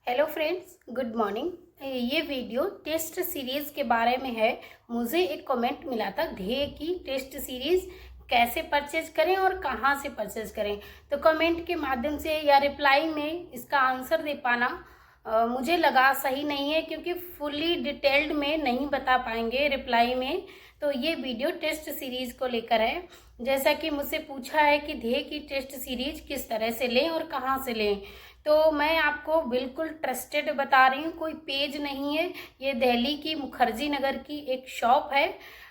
Hello friends, good morning. ये video test series के बारे में है। मुझे एक कमेंट मिला था ध्येय की टेस्ट सीरीज़ कैसे परचेज करें और कहाँ से परचेज करें। तो कमेंट के माध्यम से या रिप्लाई में इसका आंसर दे पाना मुझे लगा सही नहीं है, क्योंकि फुली डिटेल्ड में नहीं बता पाएंगे रिप्लाई में। तो ये वीडियो टेस्ट सीरीज़ को लेकर है। जैसा कि मुझसे पूछा है कि ध्येय की टेस्ट सीरीज किस तरह से लें और कहाँ से लें, तो मैं आपको बिल्कुल ट्रस्टेड बता रही हूँ, कोई पेज नहीं है। ये दिल्ली की मुखर्जी नगर की एक शॉप है,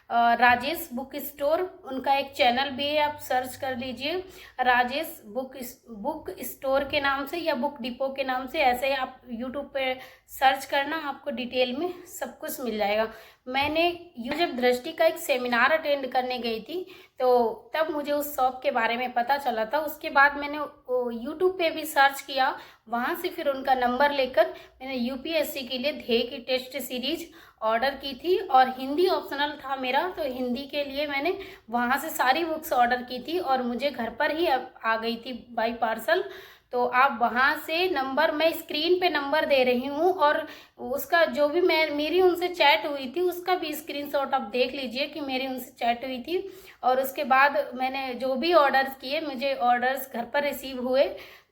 राजेश बुक स्टोर। उनका एक चैनल भी है, आप सर्च कर लीजिए राजेश बुक स्टोर के नाम से या बुक डिपो के नाम से। ऐसे ही आप यूट्यूब पे सर्च करना, आपको डिटेल में सब कुछ मिल जाएगा। मैंने जब दृष्टि का एक सेमिनार अटेंड करने गई थी, तो तब मुझे उस शॉप के बारे में पता चला था। उसके बाद मैंने यूट्यूब पे भी सर्च किया, वहाँ से फिर उनका नंबर लेकर मैंने यूपीएससी के लिए ध्येय की टेस्ट सीरीज ऑर्डर की थी। और हिंदी ऑप्शनल था मेरा, तो हिंदी के लिए मैंने वहाँ से सारी बुक्स ऑर्डर की थी और मुझे घर पर ही आ गई थी बाई पार्सल। तो आप वहाँ से नंबर, मैं स्क्रीन पे नंबर दे रही हूँ, और उसका जो भी मेरी उनसे चैट हुई थी उसका भी स्क्रीनशॉट आप देख लीजिए कि मेरी उनसे चैट हुई थी। और उसके बाद मैंने जो भी ऑर्डर्स किए, मुझे ऑर्डर्स घर पर रिसीव हुए।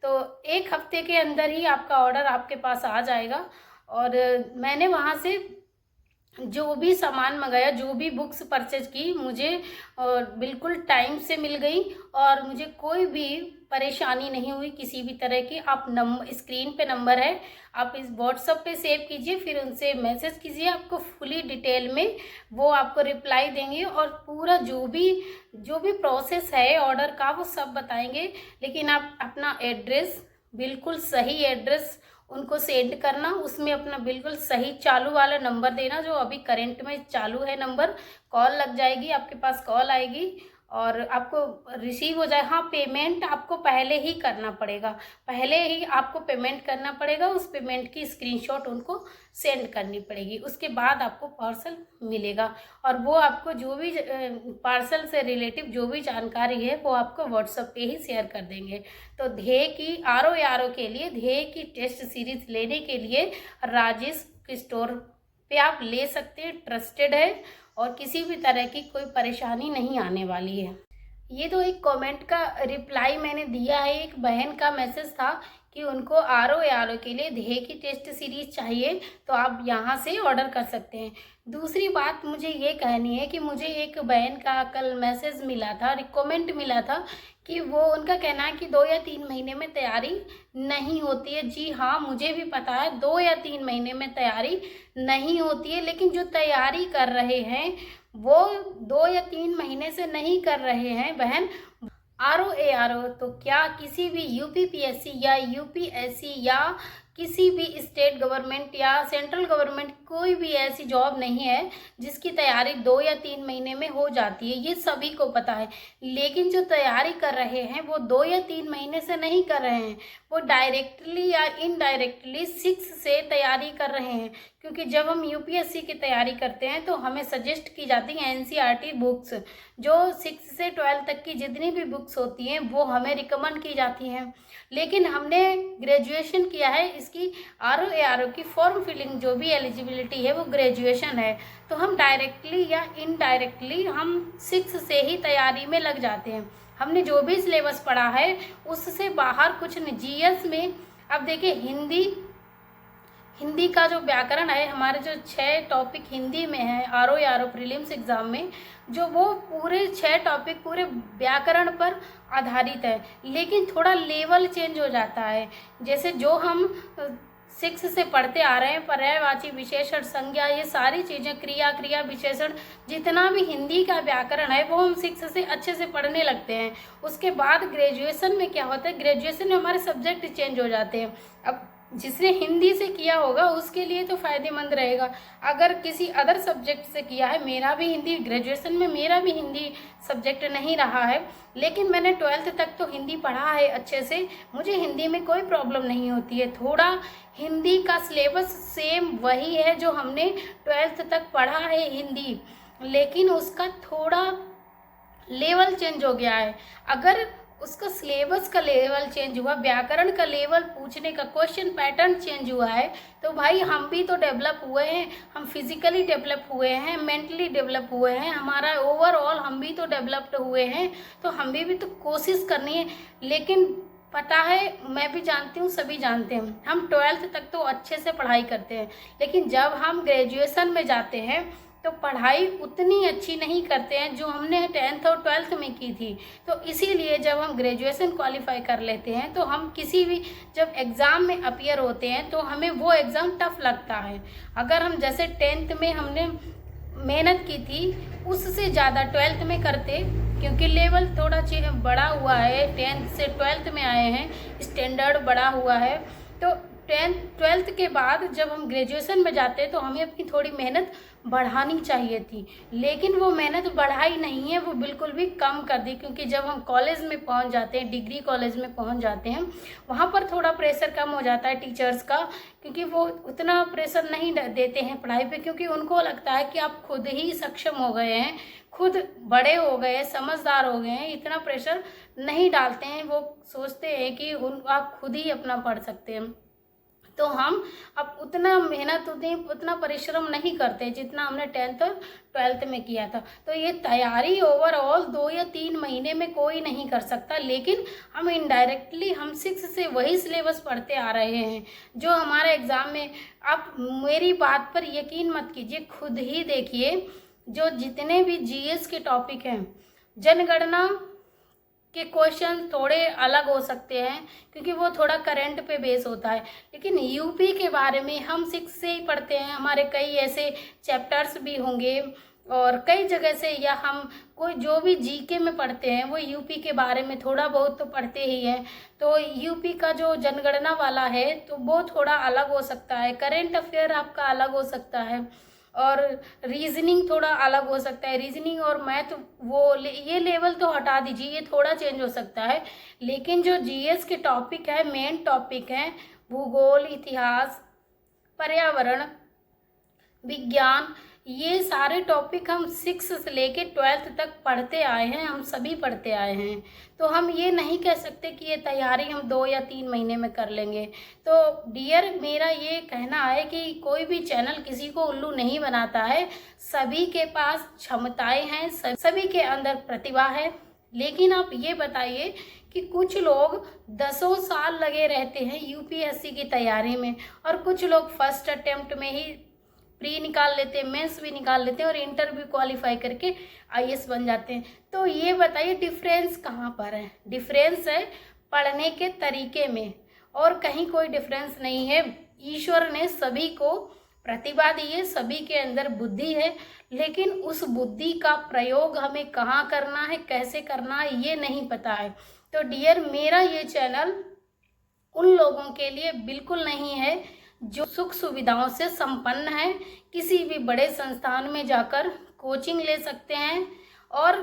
तो 1 हफ्ते के अंदर ही आपका ऑर्डर आपके पास आ जाएगा। और मैंने वहाँ से जो भी सामान मंगाया, जो भी बुक्स परचेज की, मुझे बिल्कुल टाइम से मिल गई और मुझे कोई भी परेशानी नहीं हुई किसी भी तरह की। आप स्क्रीन पे नंबर है, आप इस व्हाट्सएप पे सेव कीजिए, फिर उनसे मैसेज कीजिए, आपको फुली डिटेल में वो आपको रिप्लाई देंगे और पूरा जो भी प्रोसेस है ऑर्डर का वो सब बताएंगे। लेकिन आप अपना एड्रेस, बिल्कुल सही एड्रेस उनको सेंड करना, उसमें अपना बिल्कुल सही चालू वाला नंबर देना जो अभी करंट में चालू है नंबर। कॉल लग जाएगी, आपके पास कॉल आएगी और आपको रिसीव हो जाए। हाँ, पेमेंट आपको पहले ही करना पड़ेगा, पहले ही आपको पेमेंट करना पड़ेगा। उस पेमेंट की स्क्रीनशॉट उनको सेंड करनी पड़ेगी, उसके बाद आपको पार्सल मिलेगा। और वो आपको जो भी पार्सल से रिलेटिव जो भी जानकारी है वो आपको व्हाट्सएप पे ही शेयर कर देंगे। तो ध्येय की आरो के लिए, ध्येय की टेस्ट सीरीज लेने के लिए राजेश स्टोर पे आप ले सकते हैं, ट्रस्टेड है और किसी भी तरह की कोई परेशानी नहीं आने वाली है। ये तो एक कमेंट का रिप्लाई मैंने दिया है, एक बहन का मैसेज था कि उनको आरो के लिए ध्येय की टेस्ट सीरीज चाहिए, तो आप यहाँ से ऑर्डर कर सकते हैं। दूसरी बात मुझे ये कहनी है कि मुझे एक बहन का कल मैसेज मिला था, रिकमेंड मिला था कि वो, उनका कहना है कि 2 या 3 महीने में तैयारी नहीं होती है। जी हाँ, मुझे भी पता है 2 या 3 महीने में तैयारी नहीं होती है, लेकिन जो तैयारी कर रहे हैं वो 2 या 3 महीने से नहीं कर रहे हैं बहन। आरो तो क्या किसी भी यूपीपीएससी या यूपीएससी या किसी भी स्टेट गवर्नमेंट या सेंट्रल गवर्नमेंट कोई भी ऐसी जॉब नहीं है जिसकी तैयारी 2 या 3 महीने में हो जाती है, ये सभी को पता है। लेकिन जो तैयारी कर रहे हैं वो 2 या 3 महीने से नहीं कर रहे हैं, वो डायरेक्टली या इनडायरेक्टली 6 से तैयारी कर रहे हैं। क्योंकि जब हम यूपीएससी की तैयारी करते हैं तो हमें सजेस्ट की जाती हैं एनसीईआरटी बुक्स, जो 6 से 12 तक की जितनी भी बुक्स होती हैं वो हमें रिकमेंड की जाती हैं। लेकिन हमने ग्रेजुएशन किया है, इसकी आरो की फॉर्म फिलिंग जो भी एलिजिबिलिटी है वो ग्रेजुएशन है, तो हम डायरेक्टली या इनडायरेक्टली हम 6 से ही तैयारी में लग जाते हैं। हमने जो भी सिलेबस पढ़ा है उससे बाहर कुछ नहीं। जीएस में अब देखिए, हिंदी का जो व्याकरण है, हमारे जो 6 टॉपिक हिंदी में है आरो प्रीलिम्स एग्जाम में, जो वो पूरे 6 टॉपिक पूरे व्याकरण पर आधारित है। लेकिन थोड़ा लेवल चेंज हो जाता है। जैसे जो हम 6 से पढ़ते आ रहे हैं, पर्यायवाची, विशेषण, संज्ञा, ये सारी चीज़ें, क्रिया विशेषण, जितना भी हिंदी का व्याकरण है वो हम 6 से अच्छे से पढ़ने लगते हैं। उसके बाद ग्रेजुएशन में क्या होता है, ग्रेजुएशन में हमारे सब्जेक्ट चेंज हो जाते हैं। अब जिसने हिंदी से किया होगा उसके लिए तो फ़ायदेमंद रहेगा। अगर किसी अदर सब्जेक्ट से किया है, मेरा भी हिंदी ग्रेजुएशन में मेरा भी हिंदी सब्जेक्ट नहीं रहा है, लेकिन मैंने 12th तक तो हिंदी पढ़ा है अच्छे से, मुझे हिंदी में कोई प्रॉब्लम नहीं होती है। थोड़ा हिंदी का सिलेबस सेम वही है जो हमने 12th तक पढ़ा है हिंदी, लेकिन उसका थोड़ा लेवल चेंज हो गया है। अगर उसका सिलेबस का लेवल चेंज हुआ, व्याकरण का लेवल पूछने का क्वेश्चन पैटर्न चेंज हुआ है। तो भाई हम भी तो डेवलप हुए हैं, हम फिजिकली डेवलप हुए हैं, मेंटली डेवलप हुए हैं, हमारा ओवरऑल हम भी तो डेवलप्ड हुए हैं। तो हम भी तो कोशिश करनी है। लेकिन पता है, मैं भी जानती हूँ, सभी जानते हैं, हम 12th तक तो अच्छे से पढ़ाई करते हैं, लेकिन जब हम ग्रेजुएशन में जाते हैं तो पढ़ाई उतनी अच्छी नहीं करते हैं जो हमने 10th और 12th में की थी। तो इसीलिए जब हम ग्रेजुएशन क्वालिफाई कर लेते हैं तो हम किसी भी जब एग्ज़ाम में अपीयर होते हैं तो हमें वो एग्ज़ाम टफ लगता है। अगर हम जैसे 10th में हमने मेहनत की थी उससे ज़्यादा 12th में करते, क्योंकि लेवल थोड़ा बड़ा हुआ है, 10th से 12th में आए हैं, स्टैंडर्ड बड़ा हुआ है। तो 12th के बाद जब हम ग्रेजुएशन में जाते हैं तो हमें अपनी थोड़ी मेहनत बढ़ानी चाहिए थी, लेकिन वो मेहनत बढ़ाई नहीं है, वो बिल्कुल भी कम कर दी। क्योंकि जब हम कॉलेज में पहुंच जाते हैं, डिग्री कॉलेज में पहुंच जाते हैं, वहाँ पर थोड़ा प्रेशर कम हो जाता है टीचर्स का, क्योंकि वो उतना प्रेशर नहीं देते हैं पढ़ाई पे, क्योंकि उनको लगता है कि आप खुद ही सक्षम हो गए हैं, खुद बड़े हो गए हैं, समझदार हो गए हैं, इतना प्रेशर नहीं डालते हैं। वो सोचते हैं कि आप खुद ही अपना पढ़ सकते हैं। तो हम अब उतना मेहनत उतना परिश्रम नहीं करते जितना हमने 10th और 12th में किया था। तो ये तैयारी ओवरऑल 2 या 3 महीने में कोई नहीं कर सकता, लेकिन हम इनडायरेक्टली हम 6 से वही सिलेबस पढ़ते आ रहे हैं जो हमारे एग्ज़ाम में। आप मेरी बात पर यकीन मत कीजिए, खुद ही देखिए, जो जितने भी जीएस के टॉपिक हैं, जनगणना के क्वेश्चन थोड़े अलग हो सकते हैं क्योंकि वो थोड़ा करंट पे बेस होता है, लेकिन यूपी के बारे में हम 6 से ही पढ़ते हैं। हमारे कई ऐसे चैप्टर्स भी होंगे और कई जगह से, या हम कोई जो भी जीके में पढ़ते हैं वो यूपी के बारे में थोड़ा बहुत तो पढ़ते ही हैं। तो यूपी का जो जनगणना वाला है तो वो थोड़ा अलग हो सकता है, करेंट अफेयर आपका अलग हो सकता है, और रीजनिंग थोड़ा अलग हो सकता है। रीजनिंग और मैथ ये लेवल तो हटा दीजिए, ये थोड़ा चेंज हो सकता है, लेकिन जो जीएस के टॉपिक है, मेन टॉपिक हैं, भूगोल, इतिहास, पर्यावरण, विज्ञान, ये सारे टॉपिक हम 6 से लेके 12th तक पढ़ते आए हैं, हम सभी पढ़ते आए हैं। तो हम ये नहीं कह सकते कि ये तैयारी हम 2 या 3 महीने में कर लेंगे। तो डियर, मेरा ये कहना है कि कोई भी चैनल किसी को उल्लू नहीं बनाता है, सभी के पास क्षमताएं हैं, सभी के अंदर प्रतिभा है। लेकिन आप ये बताइए कि कुछ लोग 10 साल लगे रहते हैं यूपीएससी की तैयारी में, और कुछ लोग फर्स्ट अटेम्प्ट में ही प्री निकाल लेते हैं, मेंस भी निकाल लेते हैं और इंटरव्यू क्वालिफाई करके आईएएस बन जाते हैं। तो ये बताइए डिफरेंस कहाँ पर है? डिफरेंस है पढ़ने के तरीके में, और कहीं कोई डिफरेंस नहीं है। ईश्वर ने सभी को प्रतिभा दी है, सभी के अंदर बुद्धि है, लेकिन उस बुद्धि का प्रयोग हमें कहाँ करना है, कैसे करना है, ये नहीं पता है। तो डियर, मेरा ये चैनल उन लोगों के लिए बिल्कुल नहीं है जो सुख सुविधाओं से संपन्न है, किसी भी बड़े संस्थान में जाकर कोचिंग ले सकते हैं और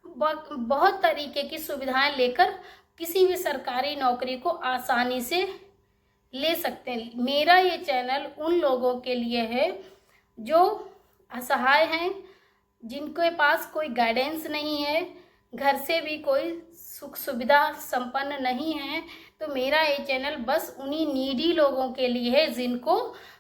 बहुत तरीके की सुविधाएं लेकर किसी भी सरकारी नौकरी को आसानी से ले सकते हैं। मेरा ये चैनल उन लोगों के लिए है जो असहाय हैं, जिनके पास कोई गाइडेंस नहीं है, घर से भी कोई सुख सुविधा संपन्न नहीं है। तो मेरा ये चैनल बस उन्हीं नीडी लोगों के लिए है जिनको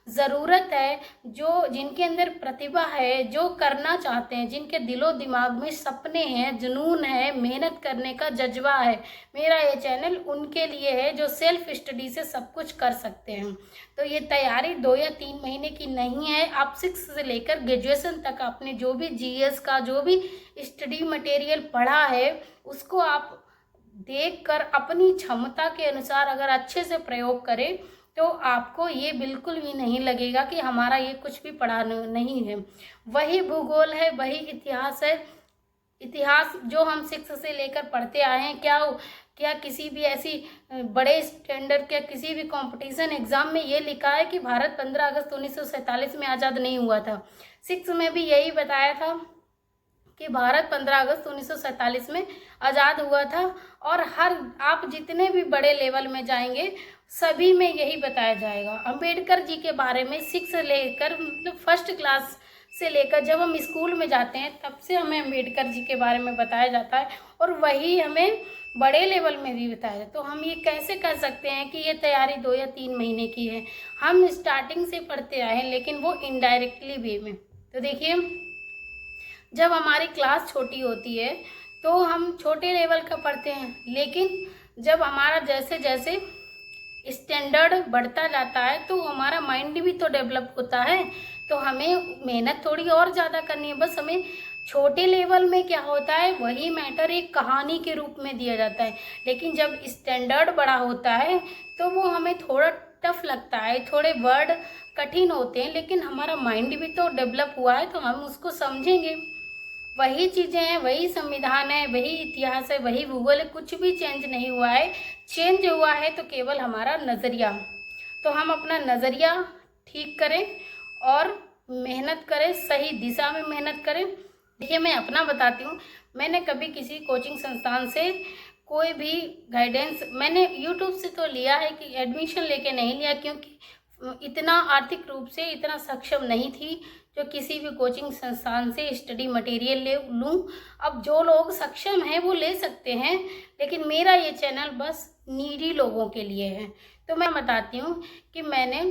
ज़रूरत है, जिनके अंदर प्रतिभा है, जो करना चाहते हैं, जिनके दिलो दिमाग में सपने हैं, जुनून है, मेहनत करने का जज्बा है। मेरा ये चैनल उनके लिए है जो सेल्फ स्टडी से सब कुछ कर सकते हैं। तो ये तैयारी 2 या 3 महीने की नहीं है। आप 6 से लेकर ग्रेजुएशन तक आपने जो भी जीएस का जो भी स्टडी मटेरियल पढ़ा है उसको आप देखकर अपनी क्षमता के अनुसार अगर अच्छे से प्रयोग करें तो आपको ये बिल्कुल भी नहीं लगेगा कि हमारा ये कुछ भी पढ़ा नहीं है। वही भूगोल है, वही इतिहास है। इतिहास जो हम 6 से लेकर पढ़ते आए हैं, क्या किसी भी ऐसी बड़े स्टैंडर्ड के किसी भी कंपटीशन एग्जाम में ये लिखा है कि भारत 15 अगस्त 1947 में आज़ाद नहीं हुआ था? 6 में भी यही बताया था कि भारत 15 अगस्त 1947 में आज़ाद हुआ था। और आप जितने भी बड़े लेवल में जाएंगे सभी में यही बताया जाएगा। अंबेडकर जी के बारे में 6 से लेकर मतलब फर्स्ट क्लास से लेकर जब हम स्कूल में जाते हैं तब से हमें अम्बेडकर जी के बारे में बताया जाता है, और वही हमें बड़े लेवल में भी बताया जाता है। तो हम ये कैसे कर सकते हैं कि ये तैयारी 2 या 3 महीने की है? हम स्टार्टिंग से पढ़ते आए हैं, लेकिन वो इनडायरेक्टली वे में। तो देखिए, जब हमारी क्लास छोटी होती है तो हम छोटे लेवल का पढ़ते हैं, लेकिन जब हमारा जैसे जैसे स्टैंडर्ड बढ़ता जाता है तो हमारा माइंड भी तो डेवलप होता है। तो हमें मेहनत थोड़ी और ज़्यादा करनी है। बस हमें छोटे लेवल में क्या होता है वही मैटर एक कहानी के रूप में दिया जाता है, लेकिन जब स्टैंडर्ड बड़ा होता है तो वो हमें थोड़ा टफ लगता है, थोड़े वर्ड कठिन होते हैं, लेकिन हमारा माइंड भी तो डेवलप हुआ है तो हम उसको समझेंगे। वही चीज़ें हैं, वही संविधान है, वही इतिहास है, वही भूगोल है, कुछ भी चेंज नहीं हुआ है। चेंज हुआ है तो केवल हमारा नज़रिया। तो हम अपना नज़रिया ठीक करें और मेहनत करें, सही दिशा में मेहनत करें। देखिए, मैं अपना बताती हूँ, मैंने कभी किसी कोचिंग संस्थान से कोई भी गाइडेंस, मैंने यूट्यूब से तो लिया है कि एडमिशन लेके नहीं लिया, क्योंकि इतना आर्थिक रूप से इतना सक्षम नहीं थी जो किसी भी कोचिंग संस्थान से स्टडी मटेरियल ले लूँ। अब जो लोग सक्षम हैं वो ले सकते हैं, लेकिन मेरा ये चैनल बस नीडी लोगों के लिए है। तो मैं बताती हूँ कि मैंने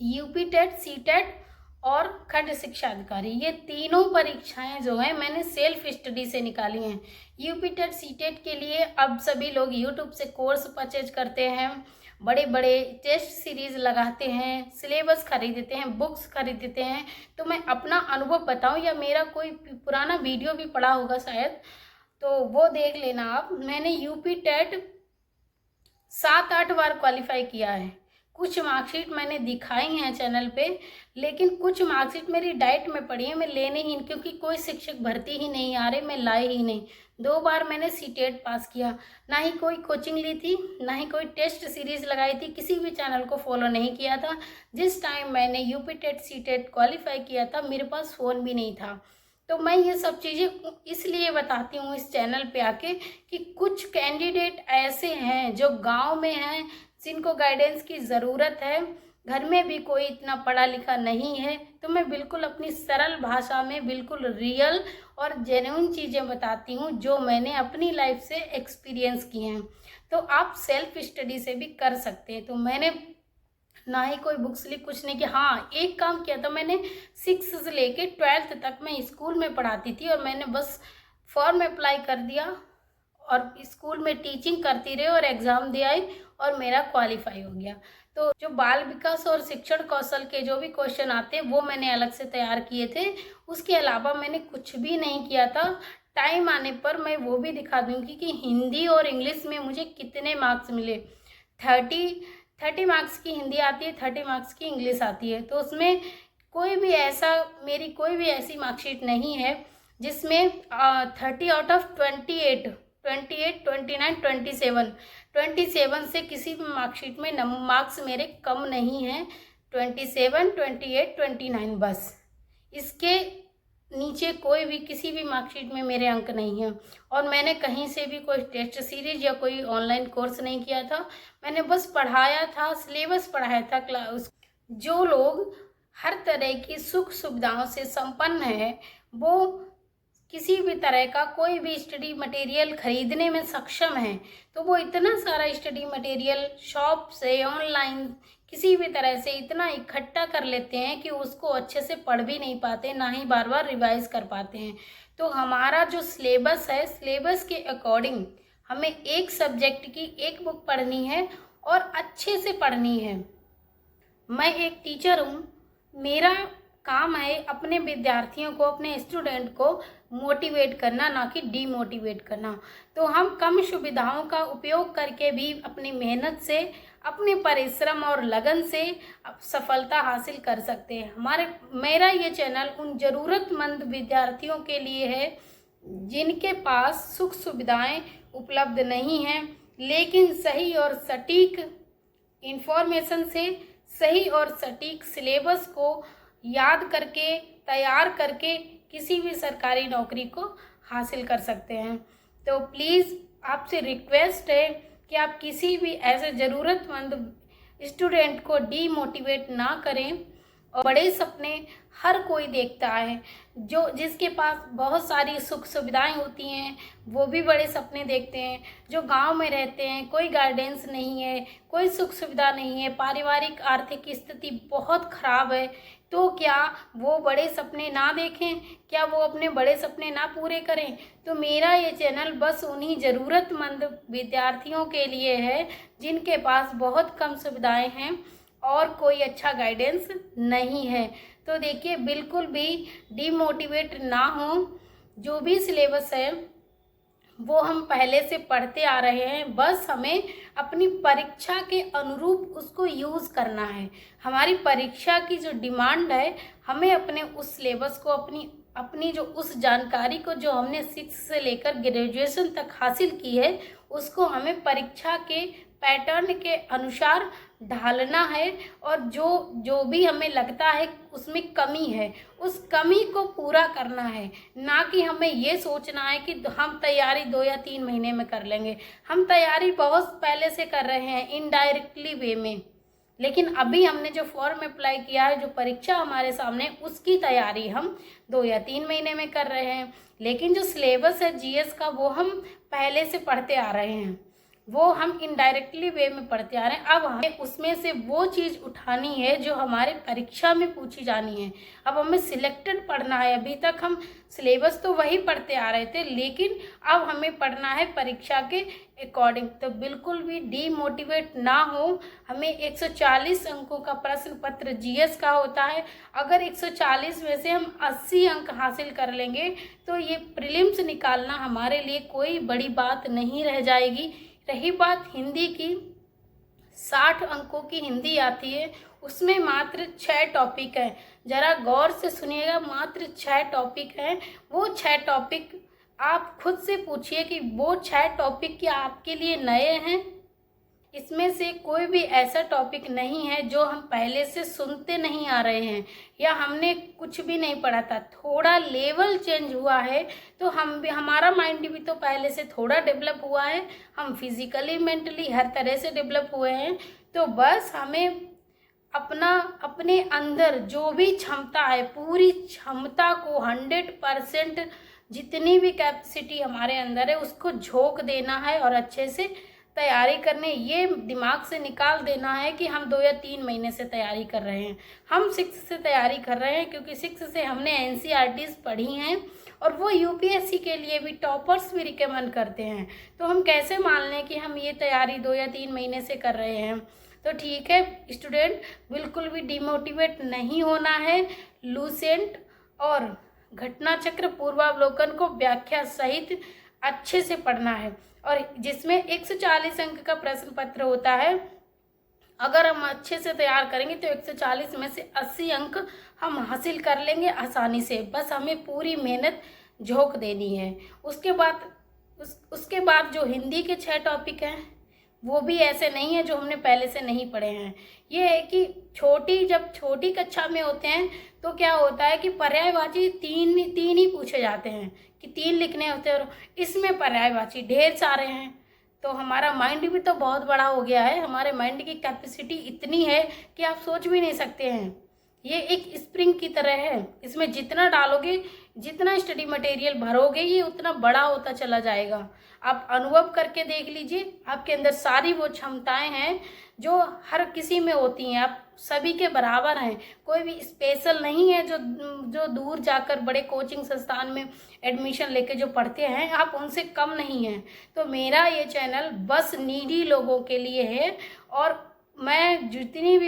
यूपी टेट, सी टेट और खंड शिक्षा अधिकारी, ये तीनों परीक्षाएं जो हैं मैंने सेल्फ स्टडी से निकाली हैं। यूपी टेट, सी टेट के लिए अब सभी लोग यूट्यूब से कोर्स परचेज करते हैं, बड़े बड़े टेस्ट सीरीज़ लगाते हैं, सिलेबस खरीदते हैं, बुक्स खरीदते हैं। तो मैं अपना अनुभव बताऊं, या मेरा कोई पुराना वीडियो भी पड़ा होगा शायद, तो वो देख लेना आप। मैंने यूपी टेट 7-8 बार क्वालिफाई किया है। कुछ मार्कशीट मैंने दिखाई हैं चैनल पे, लेकिन कुछ मार्कशीट मेरी डाइट में पड़ी है, मैं लेने ही, क्योंकि कोई शिक्षक भर्ती ही नहीं आ रहे, मैं लाई ही नहीं। 2 बार मैंने सीटेट पास किया, ना ही कोई कोचिंग ली थी, ना ही कोई टेस्ट सीरीज लगाई थी, किसी भी चैनल को फॉलो नहीं किया था। जिस टाइम मैंने यूपी टेट, सीटेट क्वालिफाई किया था, मेरे पास फ़ोन भी नहीं था। तो मैं ये सब चीज़ें इसलिए बताती हूँ इस चैनल पे आके कि कुछ कैंडिडेट ऐसे हैं जो गांव में हैं, जिनको गाइडेंस की ज़रूरत है, घर में भी कोई इतना पढ़ा लिखा नहीं है। तो मैं बिल्कुल अपनी सरल भाषा में बिल्कुल रियल और जेन्युइन चीज़ें बताती हूँ जो मैंने अपनी लाइफ से एक्सपीरियंस की हैं। तो आप सेल्फ स्टडी से भी कर सकते हैं। तो मैंने ना ही कोई बुक्स ली, कुछ नहीं किया। हाँ, एक काम किया था मैंने, 6 से लेके 12th तक मैं स्कूल में पढ़ाती थी, और मैंने बस फॉर्म अप्लाई कर दिया और स्कूल में टीचिंग करती रही और एग्ज़ाम दे आई और मेरा क्वालिफाई हो गया। तो जो बाल विकास और शिक्षण कौशल के जो भी क्वेश्चन आते हैं वो मैंने अलग से तैयार किए थे। उसके अलावा मैंने कुछ भी नहीं किया था। टाइम आने पर मैं वो भी दिखा दूंगी कि हिंदी और इंग्लिश में मुझे कितने मार्क्स मिले। 30 मार्क्स की हिंदी आती है, 30 मार्क्स की इंग्लिश आती है। तो उसमें मेरी कोई भी ऐसी मार्कशीट नहीं है जिसमें 30 आउट ऑफ 28, 29, 27 से किसी भी मार्कशीट में मार्क्स मेरे कम नहीं हैं। 27, 28, 29 बस, इसके नीचे कोई भी किसी भी मार्कशीट में मेरे अंक नहीं हैं। और मैंने कहीं से भी कोई टेस्ट सीरीज या कोई ऑनलाइन कोर्स नहीं किया था, मैंने बस पढ़ाया था, सिलेबस पढ़ाया था क्लास। जो लोग हर तरह की सुख सुविधाओं से संपन्न है, वो किसी भी तरह का कोई भी स्टडी मटेरियल खरीदने में सक्षम है, तो वो इतना सारा स्टडी मटेरियल शॉप से, ऑनलाइन, किसी भी तरह से इतना इकट्ठा कर लेते हैं कि उसको अच्छे से पढ़ भी नहीं पाते, ना ही बार बार रिवाइज कर पाते हैं। तो हमारा जो सिलेबस है, सिलेबस के अकॉर्डिंग हमें एक सब्जेक्ट की एक बुक पढ़नी है और अच्छे से पढ़नी है। मैं एक टीचर हूँ, मेरा काम है अपने विद्यार्थियों को, अपने स्टूडेंट को मोटिवेट करना, ना कि डीमोटिवेट करना। तो हम कम सुविधाओं का उपयोग करके भी अपनी मेहनत से, अपने परिश्रम और लगन से सफलता हासिल कर सकते हैं। मेरा ये चैनल उन ज़रूरतमंद विद्यार्थियों के लिए है जिनके पास सुख सुविधाएं उपलब्ध नहीं हैं, लेकिन सही और सटीक इंफॉर्मेशन से, सही और सटीक सिलेबस को याद करके, तैयार करके किसी भी सरकारी नौकरी को हासिल कर सकते हैं। तो प्लीज़ आपसे रिक्वेस्ट है कि आप किसी भी ऐसे ज़रूरतमंद स्टूडेंट को डीमोटिवेट ना करें। और बड़े सपने हर कोई देखता है। जो जिसके पास बहुत सारी सुख सुविधाएं होती हैं वो भी बड़े सपने देखते हैं। जो गांव में रहते हैं, कोई गाइडेंस नहीं है, कोई सुख सुविधा नहीं है, पारिवारिक आर्थिक स्थिति बहुत खराब है, तो क्या वो बड़े सपने ना देखें? क्या वो अपने बड़े सपने ना पूरे करें? तो मेरा ये चैनल बस उन्हीं ज़रूरतमंद विद्यार्थियों के लिए है जिनके पास बहुत कम सुविधाएं हैं और कोई अच्छा गाइडेंस नहीं है। तो देखिए, बिल्कुल भी डीमोटिवेट ना हो। जो भी सिलेबस है वो हम पहले से पढ़ते आ रहे हैं, बस हमें अपनी परीक्षा के अनुरूप उसको यूज़ करना है। हमारी परीक्षा की जो डिमांड है, हमें अपने उस सिलेबस को, अपनी जो उस जानकारी को जो हमने 6 से लेकर ग्रेजुएशन तक हासिल की है, उसको हमें परीक्षा के पैटर्न के अनुसार ढालना है। और जो भी हमें लगता है उसमें कमी है, उस कमी को पूरा करना है। ना कि हमें ये सोचना है कि हम तैयारी 2 या 3 महीने में कर लेंगे। हम तैयारी बहुत पहले से कर रहे हैं इनडायरेक्टली वे में, लेकिन अभी हमने जो फॉर्म अप्लाई किया है, जो परीक्षा हमारे सामने, उसकी तैयारी हम 2 या 3 महीने में कर रहे हैं। लेकिन जो सिलेबस है जीएस का, वो हम पहले से पढ़ते आ रहे हैं, वो हम इनडायरेक्टली वे में पढ़ते आ रहे हैं। अब हमें उसमें से वो चीज़ उठानी है जो हमारे परीक्षा में पूछी जानी है। अब हमें सिलेक्टेड पढ़ना है। अभी तक हम सिलेबस तो वही पढ़ते आ रहे थे, लेकिन अब हमें पढ़ना है परीक्षा के अकॉर्डिंग। तो बिल्कुल भी डीमोटिवेट ना हो। हमें 140 अंकों का प्रश्न पत्र जीएस का होता है। अगर 140 में से हम 80 अंक हासिल कर लेंगे तो ये प्रीलिम्स निकालना हमारे लिए कोई बड़ी बात नहीं रह जाएगी। रही बात हिंदी की, 60 अंकों की हिंदी आती है, उसमें मात्र 6 टॉपिक हैं। ज़रा गौर से सुनिएगा, मात्र 6 टॉपिक हैं। वो 6 टॉपिक आप खुद से पूछिए कि वो 6 टॉपिक क्या आपके लिए नए हैं? इसमें से कोई भी ऐसा टॉपिक नहीं है जो हम पहले से सुनते नहीं आ रहे हैं या हमने कुछ भी नहीं पढ़ा था। थोड़ा लेवल चेंज हुआ है तो हमारा माइंड भी तो पहले से थोड़ा डेवलप हुआ है। हम फिजिकली, मेंटली हर तरह से डेवलप हुए हैं। तो बस हमें अपने अंदर जो भी क्षमता है, पूरी क्षमता को 100% जितनी भी कैपेसिटी हमारे अंदर है उसको झोंक देना है और अच्छे से तैयारी करने, ये दिमाग से निकाल देना है कि हम 2 या 3 महीने से तैयारी कर रहे हैं। हम 6 से तैयारी कर रहे हैं क्योंकि 6 से हमने एनसीईआरटीज़ पढ़ी हैं और वो यूपीएससी के लिए भी टॉपर्स भी रिकमेंड करते हैं। तो हम कैसे मान लें कि हम ये तैयारी 2 या 3 महीने से कर रहे हैं? तो ठीक है स्टूडेंट, बिल्कुल भी डिमोटिवेट नहीं होना है। लूसेंट और घटना चक्र पूर्वावलोकन को व्याख्या सहित अच्छे से पढ़ना है। और जिसमें 140 अंक का प्रश्न पत्र होता है, अगर हम अच्छे से तैयार करेंगे तो 140 में से 80 अंक हम हासिल कर लेंगे आसानी से। बस हमें पूरी मेहनत झोंक देनी है। उसके बाद जो हिंदी के 6 टॉपिक हैं वो भी ऐसे नहीं है जो हमने पहले से नहीं पढ़े हैं। ये है कि जब छोटी कक्षा में होते हैं तो क्या होता है कि पर्यायवाची तीन ही पूछे जाते हैं कि 3 लिखने होते हैं, और इसमें पर्यायवाची ढेर सारे हैं। तो हमारा माइंड भी तो बहुत बड़ा हो गया है। हमारे माइंड की कैपेसिटी इतनी है कि आप सोच भी नहीं सकते हैं। ये एक स्प्रिंग की तरह है, इसमें जितना डालोगे, जितना स्टडी मटेरियल भरोगे, ये उतना बड़ा होता चला जाएगा। आप अनुभव करके देख लीजिए, आपके अंदर सारी वो क्षमताएं हैं जो हर किसी में होती हैं। आप सभी के बराबर हैं, कोई भी स्पेशल नहीं है। जो दूर जाकर बड़े कोचिंग संस्थान में एडमिशन लेके जो पढ़ते हैं, आप उनसे कम नहीं हैं। तो मेरा ये चैनल बस नीडी लोगों के लिए है, और मैं जितनी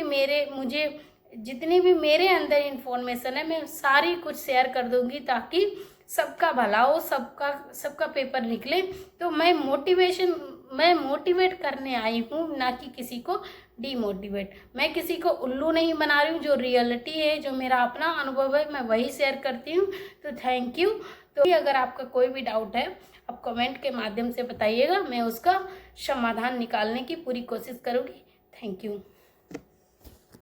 भी मेरे अंदर इंफॉर्मेशन है, मैं सारी कुछ शेयर कर दूंगी ताकि सबका भला हो, सबका पेपर निकले। तो मैं मोटिवेट करने आई हूँ, ना कि किसी को डीमोटिवेट। मैं किसी को उल्लू नहीं बना रही हूँ। जो रियलिटी है, जो मेरा अपना अनुभव है, मैं वही शेयर करती हूँ। तो थैंक यू। तो अगर आपका कोई भी डाउट है आप कमेंट के माध्यम से बताइएगा, मैं उसका समाधान निकालने की पूरी कोशिश करूँगी। Thank you.